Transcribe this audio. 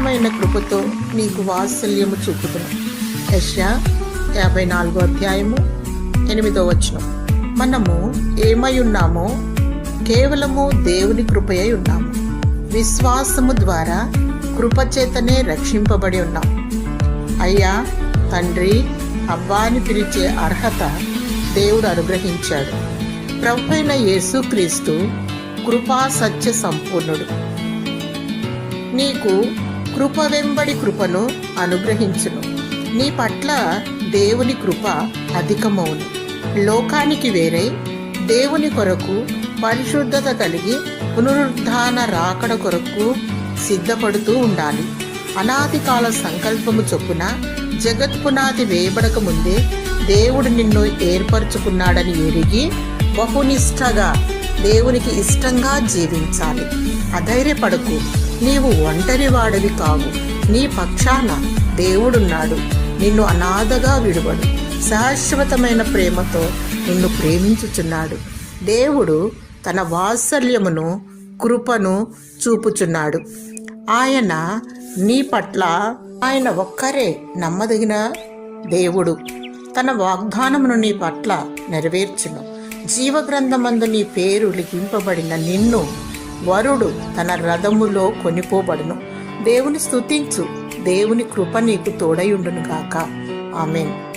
అపారమైన కృపతో నీకు వాత్సల్యము చూపుదును. యెషయా 54:8. మనము ఏమై ఉన్నామో కేవలము దేవుని కృపయై ఉన్నాము. విశ్వాసము ద్వారా కృపచేతనే రక్షింపబడి ఉన్నాం. అయ్యా, తండ్రి, అబ్బా అని పిలిచే అర్హత దేవుడు అనుగ్రహించాడు. ప్రభువైన యేసుక్రీస్తు కృపా సత్య సంపూర్ణుడు. నీకు కృప వెంబడి కృపను అనుగ్రహించును. నీ పట్ల దేవుని కృప అధికమవును. లోకానికి వేరై దేవుని కొరకు పరిశుద్ధత కలిగి పునరుద్ధాన రాకడ కొరకు సిద్ధపడుతూ ఉండాలి. అనాది కాల సంకల్పము చొప్పున జగత్పునాది వేయబడక ముందే దేవుడు నిన్ను ఏర్పరచుకున్నాడని ఎరిగి బహునిష్టగా దేవునికి ఇష్టంగా జీవించాలి. అధైర్యపడకు, నీవు ఒంటరి వాడివి కావు. నీ పక్షాన దేవుడున్నాడు. నిన్ను అనాథగా విడువడు. శాశ్వతమైన ప్రేమతో నిన్ను ప్రేమించుచున్నాడు. దేవుడు తన వాత్సల్యమును, కృపను చూపుచున్నాడు. ఆయన నీ పట్ల ఆయన ఒక్కరే నమ్మదగిన దేవుడు. తన వాగ్దానమును నీ పట్ల నెరవేర్చును. జీవగ్రంథమందు నీ పేరు లిఖింపబడిన నిన్ను వరుడు తన రథములో కొనిపోబడును. దేవుని స్తుతించు. దేవుని కృప నీకు తోడయుండును గాక. ఆమేన్.